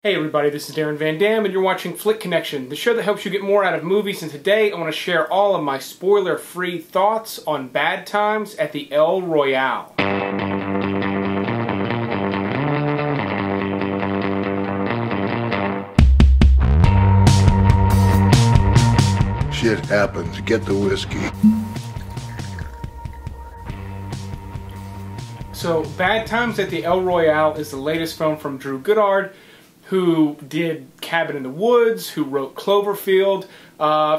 Hey everybody, this is Darren Van Dam and you're watching Flick Connection, the show that helps you get more out of movies, and today I want to share all of my spoiler-free thoughts on Bad Times at the El Royale. Shit happens. Get the whiskey. So, Bad Times at the El Royale is the latest film from Drew Goddard, who did Cabin in the Woods, who wrote Cloverfield,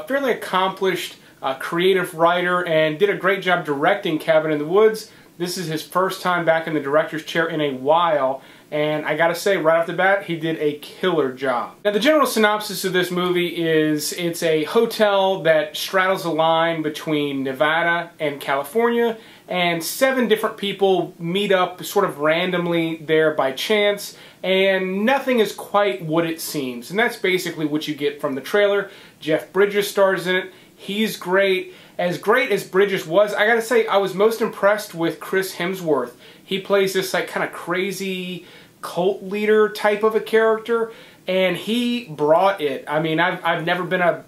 fairly accomplished creative writer, and did a great job directing Cabin in the Woods. This is his first time back in the director's chair in a while, and I gotta say, right off the bat, he did a killer job. Now, the general synopsis of this movie is it's a hotel that straddles the line between Nevada and California, and 7 different people meet up sort of randomly there by chance, and nothing is quite what it seems. And that's basically what you get from the trailer. Jeff Bridges stars in it. He's great. As great as Bridges was, I gotta say, I was most impressed with Chris Hemsworth. He plays this like kind of crazy cult leader type of a character, and he brought it. I mean, I've never been a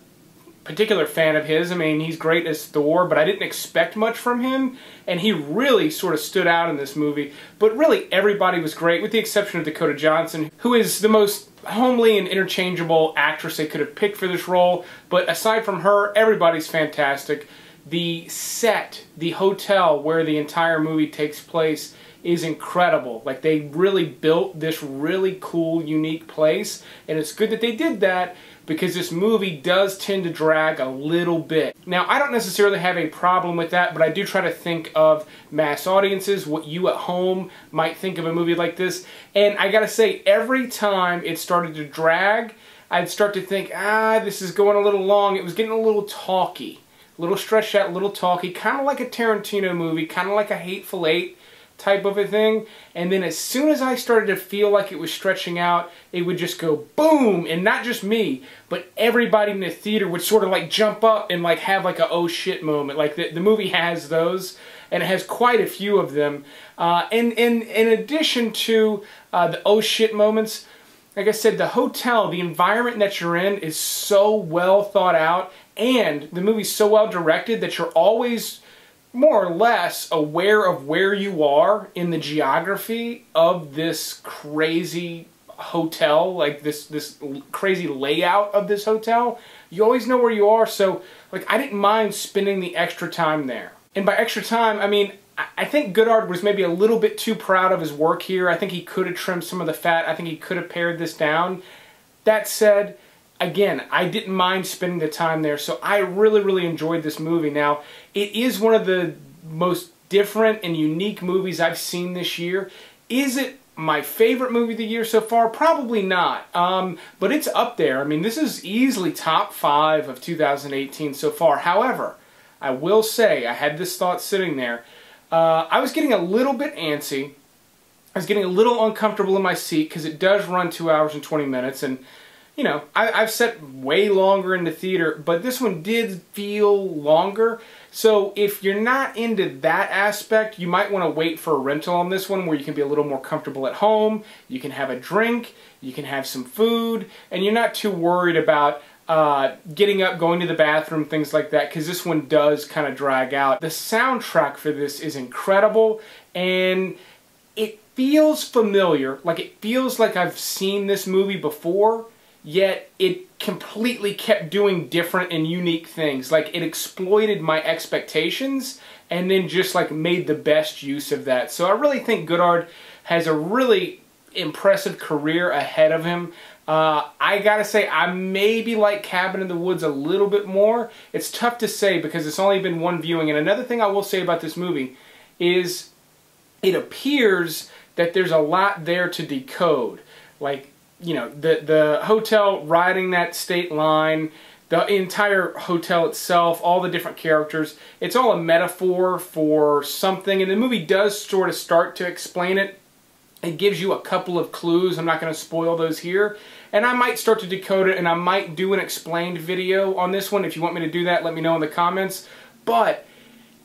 particular fan of his. I mean, he's great as Thor, but I didn't expect much from him, and he really sort of stood out in this movie. But really, everybody was great, with the exception of Dakota Johnson, who is the most homely and interchangeable actress they could have picked for this role. But aside from her, everybody's fantastic. The set, the hotel where the entire movie takes place, is incredible. Like, they really built this really cool, unique place, and it's good that they did that, because this movie does tend to drag a little bit. Now, I don't necessarily have a problem with that, but I do try to think of mass audiences, what you at home might think of a movie like this. And I gotta say, every time it started to drag, I'd start to think, this is going a little long. It was getting a little talky, a little stretched out, a little talky, kind of like a Tarantino movie, kind of like a Hateful Eight type of a thing. And then as soon as I started to feel like it was stretching out, it would just go boom, and not just me, but everybody in the theater would sort of like jump up and like have like a oh shit moment. Like the movie has those, and it has quite a few of them. And in addition to the oh shit moments, like I said, the hotel, the environment that you're in is so well thought out, and the movie's so well directed that you're always more or less aware of where you are in the geography of this crazy hotel, like this crazy layout of this hotel. You always know where you are, so like I didn't mind spending the extra time there. And by extra time, I mean, I think Goddard was maybe a little bit too proud of his work here. I think he could have trimmed some of the fat. I think he could have pared this down. That said, again, I didn't mind spending the time there, so I really, really enjoyed this movie. Now, it is one of the most different and unique movies I've seen this year. Is it my favorite movie of the year so far? Probably not, but it's up there. I mean, this is easily top 5 of 2018 so far. However, I will say, I had this thought sitting there. I was getting a little bit antsy. I was getting a little uncomfortable in my seat, because it does run 2 hours and 20 minutes, and you know, I've sat way longer in the theater, but this one did feel longer. So if you're not into that aspect, you might want to wait for a rental on this one, where you can be a little more comfortable at home. You can have a drink, you can have some food, and you're not too worried about getting up, going to the bathroom, things like that, because this one does kind of drag out. The soundtrack for this is incredible, and it feels familiar. Like, it feels like I've seen this movie before, yet it completely kept doing different and unique things. Like, it exploited my expectations and then just like made the best use of that. So I really think Goddard has a really impressive career ahead of him. I gotta say, I maybe like Cabin in the Woods a little bit more. It's tough to say because it's only been one viewing. And another thing I will say about this movie is it appears that there's a lot there to decode. Like, you know, the hotel riding that state line, the entire hotel itself, all the different characters, it's all a metaphor for something, and the movie does sort of start to explain it. It gives you a couple of clues. I'm not going to spoil those here, and I might start to decode it, and I might do an explained video on this one. If you want me to do that, let me know in the comments. But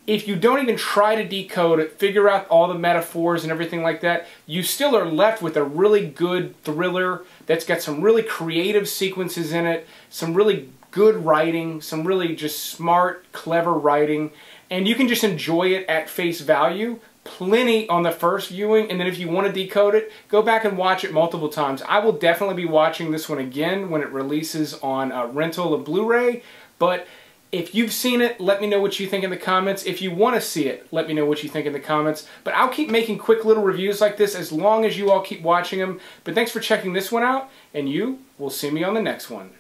if you don't even try to decode it, figure out all the metaphors and everything like that, you still are left with a really good thriller that's got some really creative sequences in it, some really good writing, some really just smart, clever writing, and you can just enjoy it at face value. Plenty on the first viewing, and then if you want to decode it, go back and watch it multiple times. I will definitely be watching this one again when it releases on rental of Blu-ray, but if you've seen it, let me know what you think in the comments. If you want to see it, let me know what you think in the comments. But I'll keep making quick little reviews like this as long as you all keep watching them. But thanks for checking this one out, and you will see me on the next one.